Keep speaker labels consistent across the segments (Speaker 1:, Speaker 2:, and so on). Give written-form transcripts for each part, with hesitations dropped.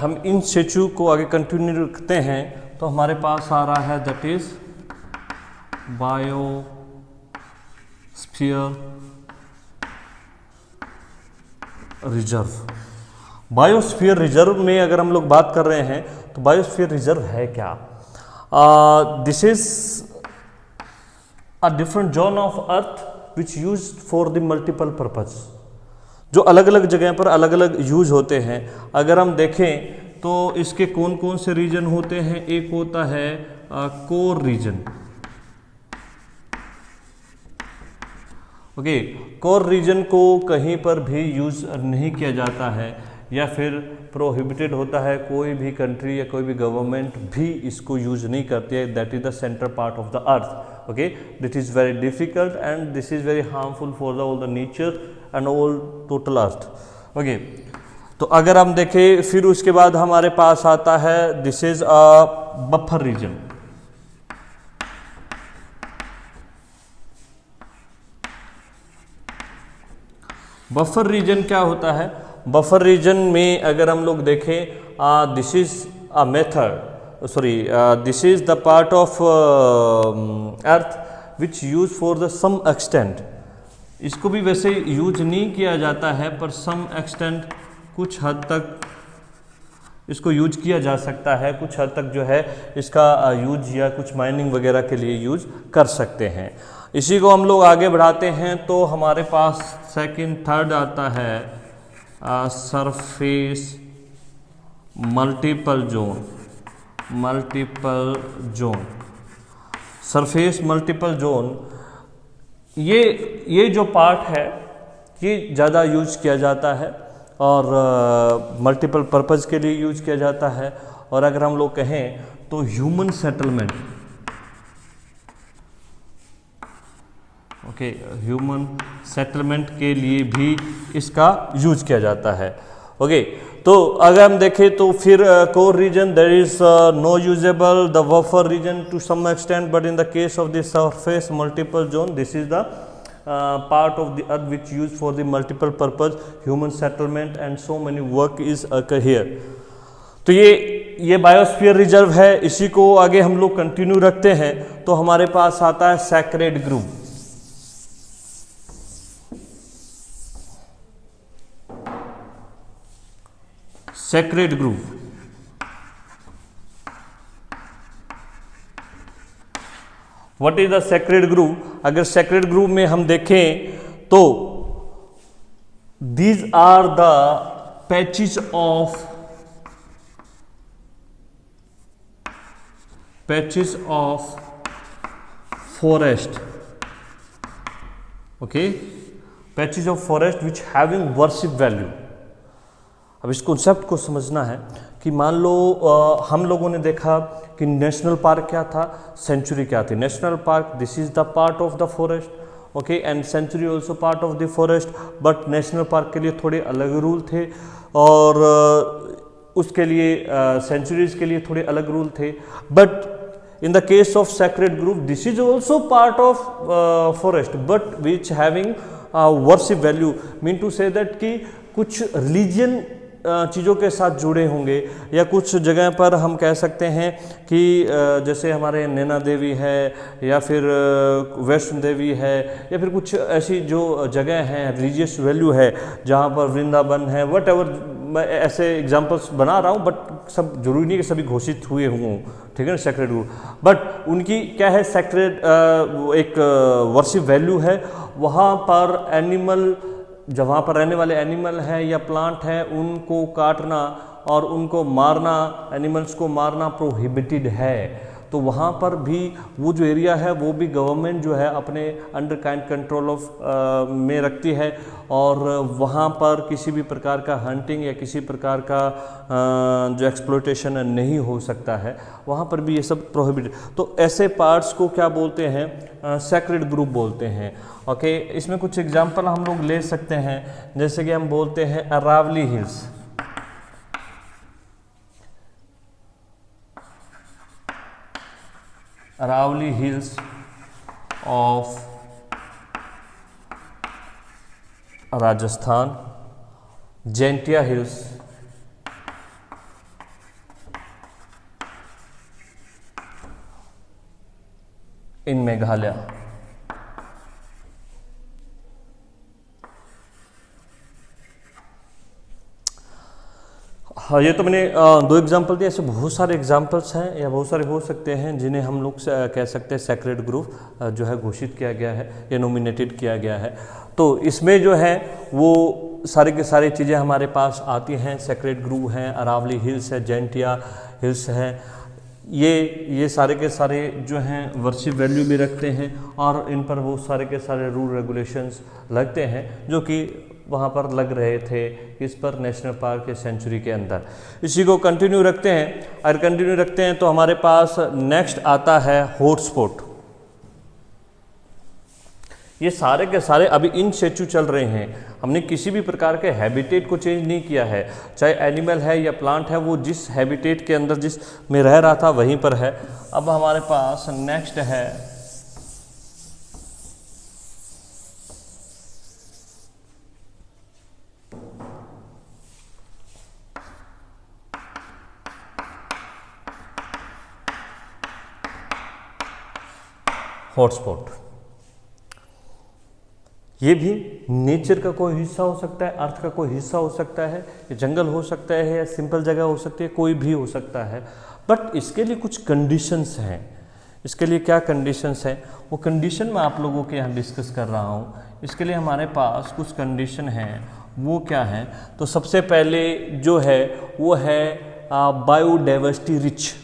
Speaker 1: हम इन सिचु को आगे कंटिन्यू रखते हैं तो हमारे पास आ रहा है that is biosphere reserve. Biosphere reserve में अगर हम लोग बात कर रहे हैं तो बायोस्फीयर रिजर्व है क्या? This is a different zone of earth which used for the multiple purpose, जो अलग अलग जगह पर अलग अलग यूज होते हैं। अगर हम देखें तो इसके कौन कौन से रीजन होते हैं, एक होता है core region. Okay, core region को कहीं पर भी यूज नहीं किया जाता है या फिर प्रोहिबिटेड होता है, कोई भी कंट्री या कोई भी गवर्नमेंट भी इसको यूज नहीं करती है। That is the centre part of the earth. Okay, that is very difficult and this is very harmful for the all the nature and all total earth. Okay, तो अगर हम देखें फिर उसके बाद हमारे पास आता है this is a buffer region. Buffer region क्या होता है? बफर रीजन में अगर हम लोग देखें this is a method this is the part of earth which use for the some extent. इसको भी वैसे यूज नहीं किया जाता है पर सम एक्सटेंट कुछ हद तक इसको यूज किया जा सकता है, कुछ हद तक जो है इसका यूज या कुछ माइनिंग वगैरह के लिए यूज कर सकते हैं। इसी को हम लोग आगे बढ़ाते हैं तो हमारे पास सेकंड थर्ड आता है surface multiple zone. Surface multiple zone ये जो पार्ट है ये ज़्यादा यूज किया जाता है और मल्टीपल पर्पज़ के लिए यूज किया जाता है। और अगर हम लोग कहें तो human settlement, okay, human settlement के लिए भी इसका यूज किया जाता है। ओके, तो अगर हम देखें तो फिर core region there is no usable, the buffer region to some extent, but in the case of the surface multiple zone this is the part of the earth which used for the multiple purpose human settlement and so many work is occur here। तो ये biosphere reserve है। इसी को आगे हम लोग continue रखते हैं तो हमारे पास आता है sacred grove. Sacred grove what is the sacred grove? अगर सैक्रेड ग्रूव में हम देखें तो these are the patches of forest. Okay, patches of forest which having worship value. अब इस कॉन्सेप्ट को समझना है कि मान लो हम लोगों ने देखा कि नेशनल पार्क क्या था, सेंचुरी क्या थी। National park this is the part of the forest, okay, and sanctuary also part of the forest. But national park के लिए थोड़े अलग रूल थे और उसके लिए सेंचुरीज के लिए थोड़े अलग रूल थे। But in the case of sacred grove this is also part of forest but which having worship value. Mean to say that कि कुछ रिलीजियन चीज़ों के साथ जुड़े होंगे या कुछ जगह पर हम कह सकते हैं कि जैसे हमारे नैना देवी है या फिर वैष्णो देवी है या फिर कुछ ऐसी जो जगह हैं रिलीजियस वैल्यू है जहाँ पर वृंदावन है, वट एवर, मैं ऐसे एग्जांपल्स बना रहा हूँ बट सब जरूरी नहीं कि सभी घोषित हुए हों, ठीक है ना, सैक्रेड ग्रूव। बट उनकी क्या है, सैक्रेड एक वर्शिप वैल्यू है। वहाँ पर एनिमल, जहाँ पर रहने वाले एनिमल हैं या प्लांट हैं उनको काटना और उनको मारना, एनिमल्स को मारना प्रोहिबिटेड है। तो वहाँ पर भी वो जो एरिया है वो भी गवर्नमेंट जो है अपने अंडर काइंड कंट्रोल ऑफ में रखती है और वहाँ पर किसी भी प्रकार का हंटिंग या किसी प्रकार का जो एक्सप्लॉयटेशन नहीं हो सकता है, वहाँ पर भी ये सब प्रोहिबिटेड। तो ऐसे पार्ट्स को क्या बोलते हैं, सैक्रेड ग्रुप बोलते हैं। ओके, इसमें कुछ एग्जांपल हम लोग ले सकते हैं, जैसे कि हम बोलते हैं Aravalli hills. Aravalli hills of Rajasthan, Jaintia hills in Meghalaya. हाँ, ये तो मैंने दो एग्जांपल दिए, ऐसे बहुत सारे एग्जांपल्स हैं या बहुत सारे हो सकते हैं जिन्हें हम लोग कह सकते हैं सेक्रेड ग्रुप जो है घोषित किया गया है या नॉमिनेटेड किया गया है। तो इसमें जो है वो सारे के सारी चीज़ें हमारे पास आती हैं। सेक्रेड ग्रुप हैं, अरावली हिल्स है, जेंटिया हिल्स हैं, ये सारे के सारे जो हैं वर्शिप वैल्यू भी रखते हैं और इन पर बहुत सारे के सारे रूल रेगुलेशंस लगते हैं जो कि वहाँ पर लग रहे थे इस पर नेशनल पार्क के सेंचुरी के अंदर। इसी को कंटिन्यू रखते हैं। अगर कंटिन्यू रखते हैं तो हमारे पास नेक्स्ट आता है हॉटस्पॉट। ये सारे के सारे अभी इन सिचु चल रहे हैं। हमने किसी भी प्रकार के हैबिटेट को चेंज नहीं किया है, चाहे एनिमल है या प्लांट है, वो जिस हैबिटेट के अंदर जिस में रह रहा था वहीं पर है। अब हमारे पास नेक्स्ट है हॉटस्पॉट। ये भी नेचर का कोई हिस्सा हो सकता है, अर्थ का कोई हिस्सा हो सकता है, ये जंगल हो सकता है या सिंपल जगह हो सकती है, कोई भी हो सकता है। बट इसके लिए कुछ कंडीशंस हैं। इसके लिए क्या कंडीशंस हैं, वो कंडीशन मैं आप लोगों के यहाँ डिस्कस कर रहा हूँ। इसके लिए हमारे पास कुछ कंडीशन हैं, वो क्या है। तो सबसे पहले जो है वो है बायोडाइवर्सिटी रिच।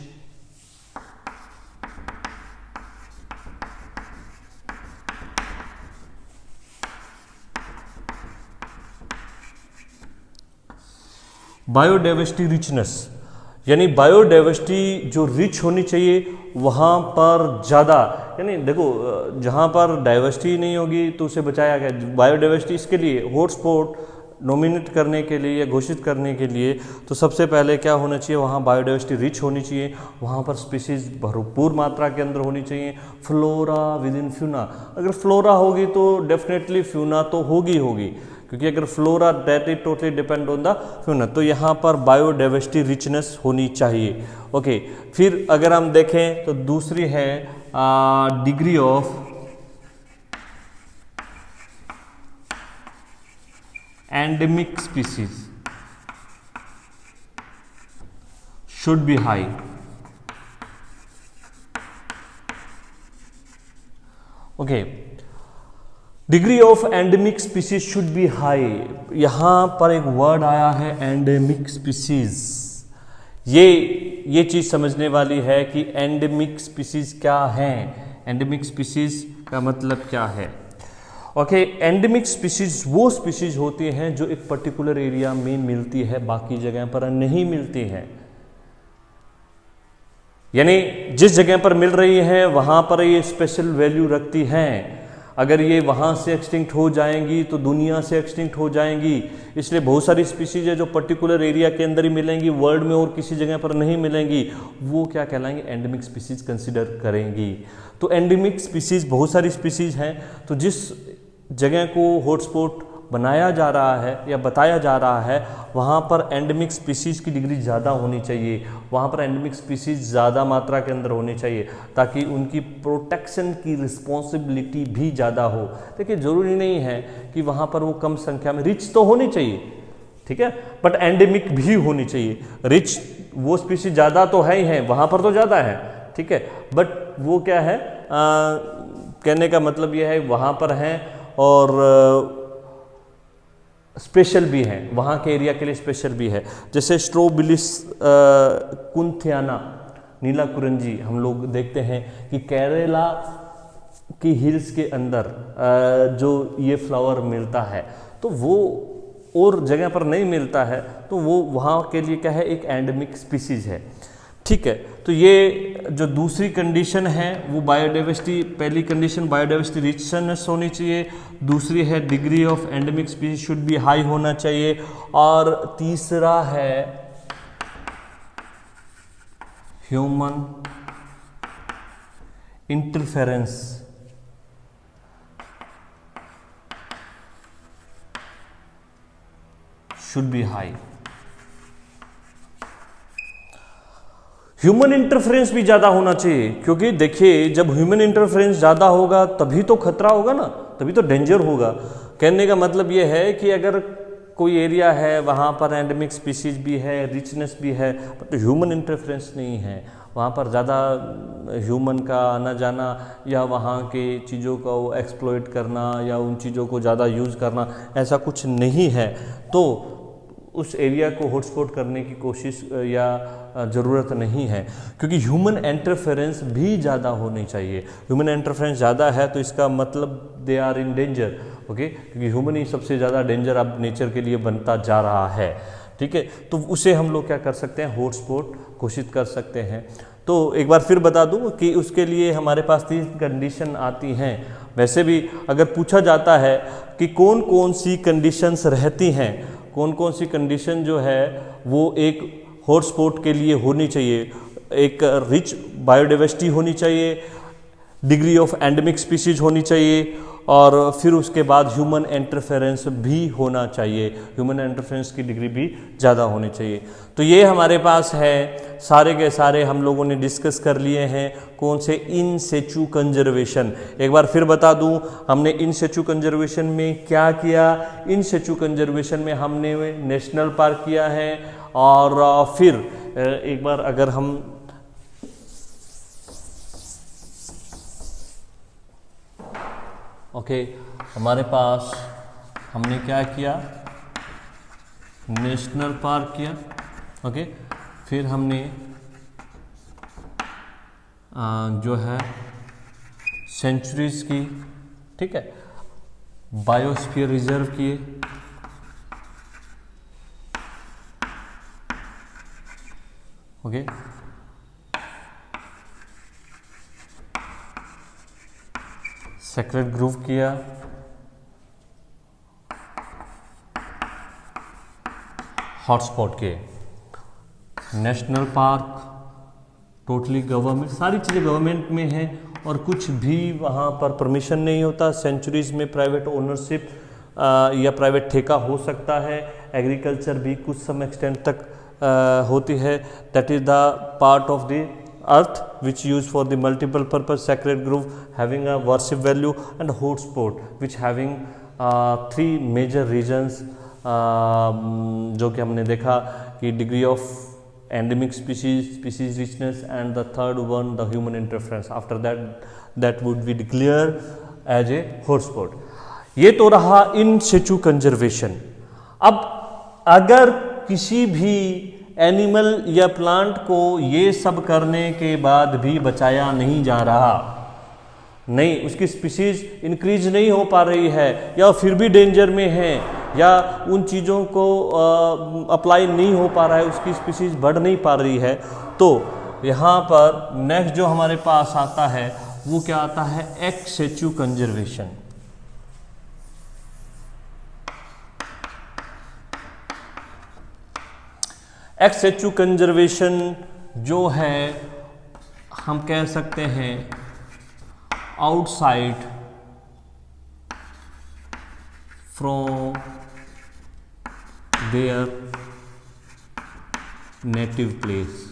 Speaker 1: बायोडाइवर्सिटी रिचनेस, यानी बायोडाइवर्सिटी जो रिच होनी चाहिए वहाँ पर ज़्यादा, यानी देखो जहाँ पर डाइवर्सिटी नहीं होगी तो उसे बचाया गया। बायोडाइवर्सिटी इसके लिए हॉटस्पॉट नॉमिनेट करने के लिए या घोषित करने के लिए तो सबसे पहले क्या होना चाहिए, वहाँ बायोडाइवर्सिटी रिच होनी चाहिए, वहाँ पर स्पीसीज भरपूर मात्रा के अंदर होनी चाहिए। फ्लोरा विद इन फ्यूना, अगर फ्लोरा होगी तो डेफिनेटली फ्यूना तो होगी होगी, क्योंकि अगर flora that is totally depend on the fauna. तो यहाँ पर बायोडाइवर्सिटी रिचनेस होनी चाहिए। ओके, फिर अगर हम देखें तो दूसरी है degree of endemic species should be high. Okay, degree of endemic species should be high. यहां पर एक वर्ड आया है एंडेमिक स्पीसीज। ये चीज समझने वाली है कि एंडेमिक स्पीसीज क्या है, एंडेमिक स्पीसीज का मतलब क्या है। ओके, एंडेमिक स्पीसीज वो स्पीसीज होती हैं जो एक पर्टिकुलर एरिया में मिलती है, बाकी जगह पर नहीं मिलती है। यानी जिस जगह पर मिल रही है वहां पर ये स्पेशल वैल्यू रखती हैं। अगर ये वहाँ से एक्सटिंक्ट हो जाएंगी तो दुनिया से एक्सटिंक्ट हो जाएंगी। इसलिए बहुत सारी स्पीसीज है जो पर्टिकुलर एरिया के अंदर ही मिलेंगी, वर्ल्ड में और किसी जगह पर नहीं मिलेंगी, वो क्या कहलाएंगे, एंडेमिक स्पीसीज कंसिडर करेंगी। तो एंडेमिक स्पीसीज बहुत सारी स्पीसीज हैं। तो जिस जगह को हॉटस्पॉट बनाया जा रहा है या बताया जा रहा है वहाँ पर एंडेमिक स्पीसीज की डिग्री ज़्यादा होनी चाहिए, वहाँ पर एंडेमिक स्पीसीज ज़्यादा मात्रा के अंदर होनी चाहिए ताकि उनकी प्रोटेक्शन की रिस्पॉन्सिबिलिटी भी ज़्यादा हो। देखिए ज़रूरी नहीं है कि वहाँ पर वो कम संख्या में, रिच तो होनी चाहिए, ठीक है, बट एंडेमिक भी होनी चाहिए। रिच वो स्पीसीज ज़्यादा तो है ही है, वहाँ पर तो ज़्यादा है, ठीक है, बट वो क्या है, कहने का मतलब ये है वहाँ पर हैं और स्पेशल भी है, वहाँ के एरिया के लिए स्पेशल भी है। जैसे स्ट्रोबिलिस कुंथियाना, नीला कुरंजी, हम लोग देखते हैं कि केरला की हिल्स के अंदर जो ये फ्लावर मिलता है तो वो और जगह पर नहीं मिलता है, तो वो वहाँ के लिए क्या है, एक एंडेमिक स्पीसीज है, ठीक है। तो ये जो दूसरी कंडीशन है वो बायोडाइवर्सिटी, पहली कंडीशन बायोडाइवर्सिटी रिचनेस होनी चाहिए, दूसरी है degree of endemic species should be high होना चाहिए, और तीसरा है human interference should be high. Human interference भी ज़्यादा होना चाहिए, क्योंकि देखिए जब ह्यूमन इंटरफेरेंस ज़्यादा होगा तभी तो खतरा होगा ना, तभी तो डेंजर होगा। कहने का मतलब ये है कि अगर कोई एरिया है वहाँ पर एंडेमिक स्पीसीज भी है, रिचनेस भी है, बट ह्यूमन इंटरफेरेंस नहीं है, वहाँ पर ज़्यादा ह्यूमन का आना जाना या वहाँ के चीज़ों को एक्सप्लॉइट करना या उन चीज़ों को ज़्यादा यूज़ करना, ऐसा कुछ नहीं है, तो उस एरिया को हॉटस्पॉट करने की कोशिश या ज़रूरत नहीं है, क्योंकि ह्यूमन इंटरफेरेंस भी ज़्यादा होनी चाहिए। ह्यूमन इंटरफेरेंस ज़्यादा है तो इसका मतलब they are in danger, okay, क्योंकि ह्यूमन ही सबसे ज़्यादा डेंजर अब नेचर के लिए बनता जा रहा है, ठीक है। तो उसे हम लोग क्या कर सकते हैं, हॉटस्पॉट घोषित कर सकते हैं। तो एक बार फिर बता दूं कि उसके लिए हमारे पास 3 कंडीशन आती हैं। वैसे भी अगर पूछा जाता है कि कौन कौन सी कंडीशंस रहती हैं, कौन कौन सी कंडीशन जो है वो एक हॉटस्पॉट के लिए होनी चाहिए, एक रिच बायोडाइवर्सिटी होनी चाहिए, डिग्री ऑफ एंडेमिक स्पीसीज होनी चाहिए, और फिर उसके बाद ह्यूमन इंटरफेरेंस भी होना चाहिए, ह्यूमन इंटरफेरेंस की डिग्री भी ज़्यादा होनी चाहिए। तो ये हमारे पास है, सारे के सारे हम लोगों ने डिस्कस कर लिए हैं। कौन से, इन सिचु कंजर्वेशन। एक बार फिर बता दूं, हमने इन सिचु कंजर्वेशन में क्या किया। इन सिचु कंजर्वेशन में हमने नेशनल पार्क किया है, और फिर एक बार अगर हम हमारे पास हमने क्या किया, नेशनल पार्क किया, फिर हमने जो है सेंचुरीज की, ठीक है, बायोस्फीयर रिजर्व किए, सेक्रेड ग्रूव किया, हॉटस्पॉट के, नेशनल पार्क टोटली गवर्नमेंट, सारी चीज़ें गवर्नमेंट में हैं और कुछ भी वहाँ पर परमिशन नहीं होता। सेंचुरीज में प्राइवेट ओनरशिप या प्राइवेट ठेका हो सकता है। एग्रीकल्चर भी कुछ सम एक्सटेंट तक होती है। That is the part of the earth which used for the multiple purpose, sacred grove having a worship value, and hotspot which having 3 major regions, जो कि हमने देखा कि degree of endemic species richness, and the third one the human interference. After that would be declare as a hotspot. ये तो रहा इन सिचु conservation. अब अगर किसी भी एनिमल या प्लांट को ये सब करने के बाद भी बचाया नहीं जा रहा, नहीं, उसकी स्पीसीज इंक्रीज नहीं हो पा रही है, या फिर भी डेंजर में है, या उन चीज़ों को अप्लाई नहीं हो पा रहा है, उसकी स्पीसीज बढ़ नहीं पा रही है, तो यहाँ पर नेक्स्ट जो हमारे पास आता है वो क्या आता है, एक्स सिचु कंजर्वेशन। एक्स सिचु कंजर्वेशन जो है हम कह सकते हैं outside from there native place.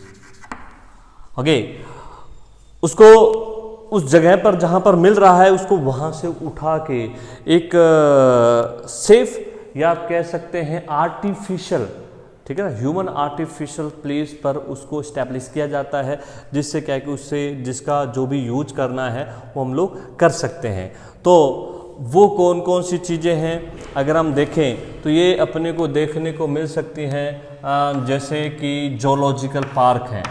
Speaker 1: उसको उस जगह पर जहां पर मिल रहा है उसको वहां से उठा के एक सेफ या आप कह सकते हैं आर्टिफिशियल, ठीक है ना, ह्यूमन आर्टिफिशियल प्लेस पर उसको इस्टेब्लिश किया जाता है, जिससे क्या है कि उससे जिसका जो भी यूज करना है वो हम लोग कर सकते हैं। तो वो कौन कौन सी चीज़ें हैं अगर हम देखें तो ये अपने को देखने को मिल सकती हैं, जैसे कि जूलॉजिकल पार्क हैं,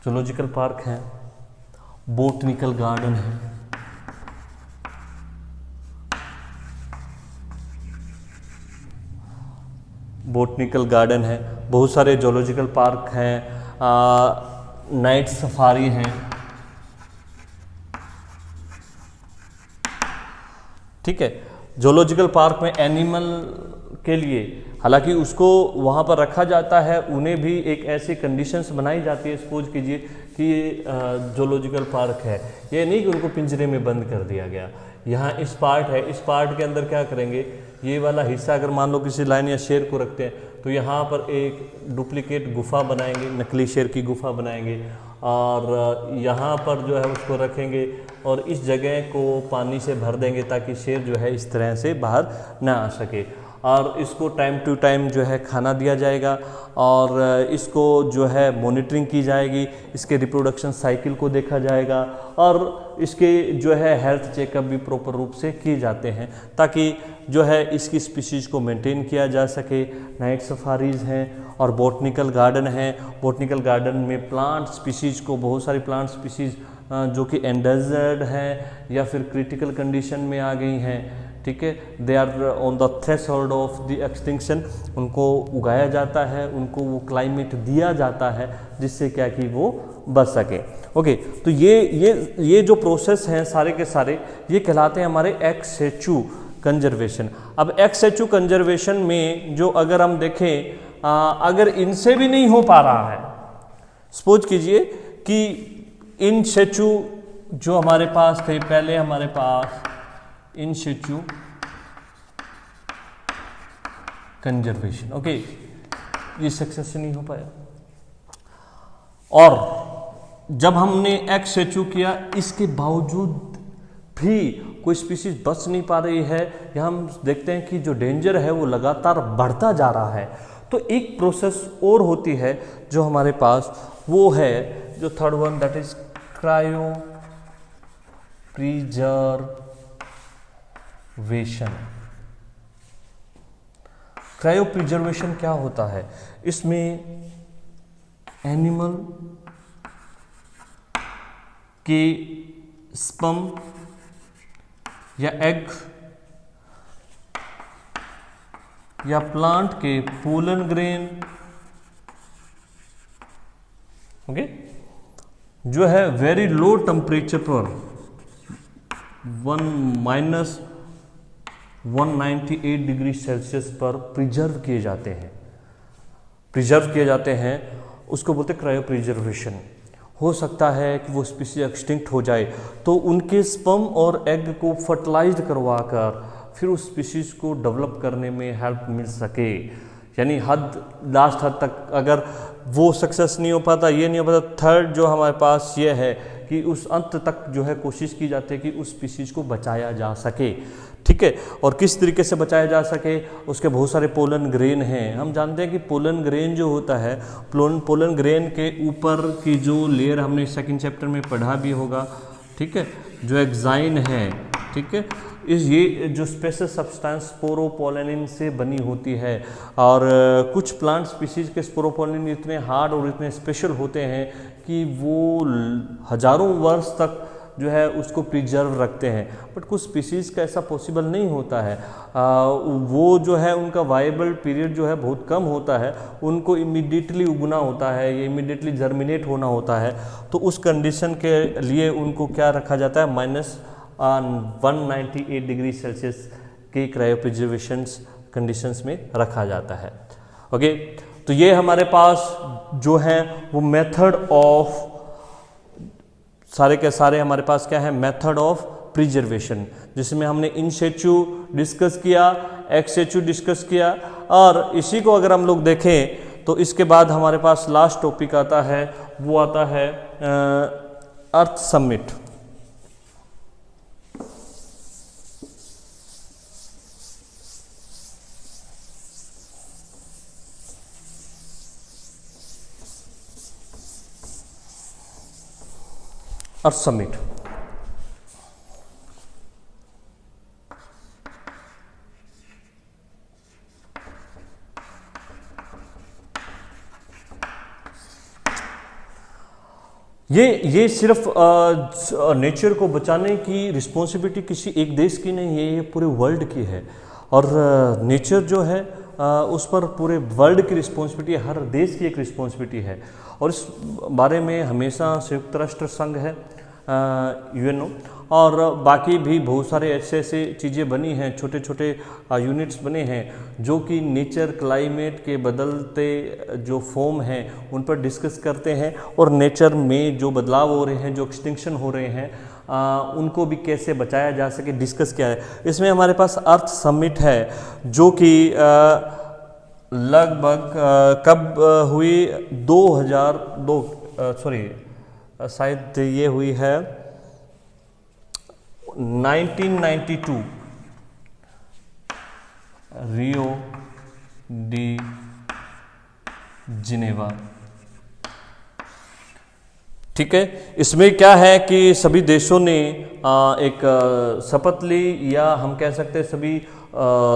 Speaker 1: जूलॉजिकल पार्क हैं, बोटनिकल गार्डन है, बोटनिकल गार्डन है, बहुत सारे जूलॉजिकल पार्क हैं, नाइट सफारी हैं, ठीक है। जूलॉजिकल पार्क में एनिमल के लिए हालांकि उसको वहाँ पर रखा जाता है, उन्हें भी एक ऐसी कंडीशंस बनाई जाती है, सपोज कीजिए कि ये जूलॉजिकल पार्क है, ये नहीं कि उनको पिंजरे में बंद कर दिया गया, यहाँ इस पार्ट है, इस पार्ट के अंदर क्या करेंगे, ये वाला हिस्सा अगर मान लो किसी लाइन या शेर को रखते हैं तो यहाँ पर एक डुप्लीकेट गुफा बनाएंगे, नकली शेर की गुफा बनाएंगे और यहाँ पर जो है उसको रखेंगे और इस जगह को पानी से भर देंगे ताकि शेर जो है इस तरह से बाहर ना आ सके। और इसको टाइम टू टाइम जो है खाना दिया जाएगा और इसको जो है मॉनिटरिंग की जाएगी, इसके रिप्रोडक्शन साइकिल को देखा जाएगा और इसके जो है हेल्थ चेकअप भी प्रॉपर रूप से किए जाते हैं ताकि जो है इसकी स्पीशीज़ को मेंटेन किया जा सके। नाइट सफारीज़ हैं और बॉटनिकल गार्डन है। बॉटनिकल गार्डन में प्लांट स्पीशीज़ को, बहुत सारी प्लांट स्पीशीज़ जो कि एंडेंजर्ड हैं या फिर क्रिटिकल कंडीशन में आ गई हैं, ठीक है, they are on the threshold of the extinction, उनको उगाया जाता है, उनको वो क्लाइमेट दिया जाता है जिससे क्या कि वो बच सके। ओके, तो ये जो प्रोसेस हैं सारे के सारे ये कहलाते हैं हमारे एक्स-सिचु कंजर्वेशन। अब एक्स-सिचु कंजर्वेशन में जो अगर हम देखें अगर इनसे भी नहीं हो पा रहा है, सपोज कीजिए कि इन सिचु जो हमारे पास थे, पहले हमारे पास इन सिचु कंजर्वेशन, ओके, ये सक्सेस नहीं हो पाया और जब हमने एक्स सिचु किया इसके बावजूद भी कोई स्पीशीज बच नहीं पा रही है या हम देखते हैं कि जो डेंजर है वो लगातार बढ़ता जा रहा है, तो एक प्रोसेस और होती है जो हमारे पास वो है जो third one, that is cryo preservation. Cryo preservation क्या होता है, इसमें एनिमल के स्पर्म या एग या प्लांट के पोलन ग्रेन, ओके, जो है वेरी लो टेम्परेचर पर -198 डिग्री सेल्सियस पर प्रिजर्व किए जाते हैं, उसको बोलते हैं क्रायो प्रिजर्वेशन। हो सकता है कि वो स्पीशीज एक्सटिंक्ट हो जाए तो उनके स्पर्म और एग को फर्टिलाइज्ड करवाकर फिर उस स्पीशीज को डेवलप करने में हेल्प मिल सके, यानी लास्ट हद तक अगर वो सक्सेस नहीं हो पाता, ये नहीं हो पाता, थर्ड जो हमारे पास ये है कि उस अंत तक जो है कोशिश की जाती है कि उस स्पीशीज को बचाया जा सके, ठीक है। और किस तरीके से बचाया जा सके, उसके बहुत सारे पोलन ग्रेन हैं। हम जानते हैं कि पोलन ग्रेन जो होता है, पोलन ग्रेन के ऊपर की जो लेयर हमने सेकंड चैप्टर में पढ़ा भी होगा, ठीक है, जो एक्साइन है, ठीक है, ये जो स्पेशल सब्सटेंस स्पोरोपोलेनिन से बनी होती है और कुछ प्लांट स्पीशीज के स्पोरोपोलेनिन इतने हार्ड और इतने स्पेशल होते हैं कि वो हजारों वर्ष तक जो है उसको प्रिजर्व रखते हैं, बट कुछ स्पीशीज़ का ऐसा पॉसिबल नहीं होता है। वो जो है उनका वायबल पीरियड जो है बहुत कम होता है, उनको इमीडिएटली उगना होता है, ये इमीडिएटली जर्मिनेट होना होता है, तो उस कंडीशन के लिए उनको क्या रखा जाता है, -198 डिग्री सेल्सियस के क्रायो प्रिजर्वेशन कंडीशंस में रखा जाता है। ओके, तो ये हमारे पास जो है वो मेथड ऑफ, सारे के सारे हमारे पास क्या है, मेथड ऑफ प्रिजर्वेशन, जिसमें हमने इन सिचु डिस्कस किया, एक्स सिचु डिस्कस किया, और इसी को अगर हम लोग देखें तो इसके बाद हमारे पास लास्ट टॉपिक आता है, वो आता है अर्थ समिट। अर्थ समिट ये सिर्फ नेचर को बचाने की रिस्पॉन्सिबिलिटी किसी एक देश की नहीं है, ये पूरे वर्ल्ड की है। और नेचर जो है उस पर पूरे वर्ल्ड की रिस्पॉन्सिबिलिटी है, हर देश की एक रिस्पॉन्सिबिलिटी है। और इस बारे में हमेशा संयुक्त राष्ट्र संघ है, यूएनओ, और बाकी भी बहुत सारे ऐसे चीज़ें बनी हैं, छोटे छोटे यूनिट्स बने हैं जो कि नेचर क्लाइमेट के बदलते जो फॉर्म हैं उन पर डिस्कस करते हैं, और नेचर में जो बदलाव हो रहे हैं, जो एक्सटिंक्शन हो रहे हैं, उनको भी कैसे बचाया जा सके डिस्कस किया है। इसमें हमारे पास अर्थ समिट है जो कि लगभग कब हुई 2002 सॉरी शायद ये हुई है 1992 रियो डी जिनेवा। ठीक है, इसमें क्या है कि सभी देशों ने एक शपथ ली, या हम कह सकते हैं सभी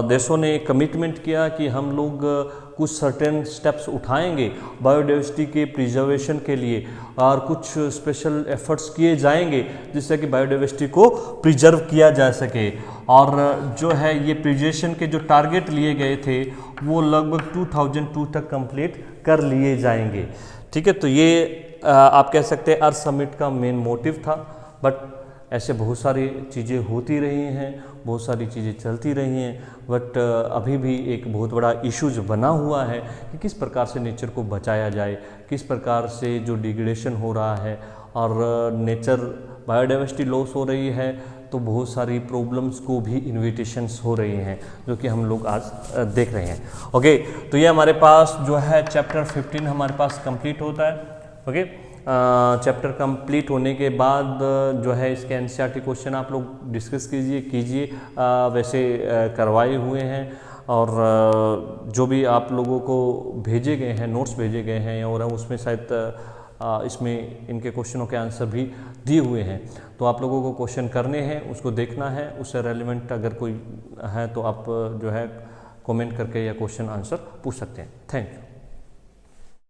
Speaker 1: देशों ने कमिटमेंट किया कि हम लोग कुछ सर्टेन स्टेप्स उठाएंगे बायोडाइवर्सिटी के प्रिजर्वेशन के लिए, और कुछ स्पेशल एफर्ट्स किए जाएंगे जिससे कि बायोडाइवर्सिटी को प्रिजर्व किया जा सके। और जो है ये प्रिजर्वेशन के जो टारगेट लिए गए थे वो लगभग 2002 तक कंप्लीट कर लिए जाएंगे। ठीक है, तो ये आप कह सकते हैं अर्थ समिट का मेन मोटिव था। बट ऐसे बहुत सारी चीज़ें होती रही हैं, बहुत सारी चीज़ें चलती रही हैं, बट अभी भी एक बहुत बड़ा इशू जो बना हुआ है कि किस प्रकार से नेचर को बचाया जाए, किस प्रकार से जो डिग्रेडेशन हो रहा है और नेचर बायोडाइवर्सिटी लॉस हो रही है, तो बहुत सारी प्रॉब्लम्स को भी इन्विटेशंस हो रही हैं जो कि हम लोग आज देख रहे हैं। ओके, तो ये हमारे पास जो है चैप्टर 15 हमारे पास कंप्लीट होता है। ओके, चैप्टर कंप्लीट होने के बाद जो है इसके एनसीईआरटी क्वेश्चन आप लोग डिस्कस कीजिए। वैसे करवाए हुए हैं, और जो भी आप लोगों को भेजे गए हैं, नोट्स भेजे गए हैं, और उसमें शायद इसमें इनके क्वेश्चनों के आंसर भी दिए हुए हैं। तो आप लोगों को क्वेश्चन करने हैं, उसको देखना है, उससे रेलिवेंट अगर कोई है तो आप जो है कमेंट करके या क्वेश्चन आंसर पूछ सकते हैं। Thank you.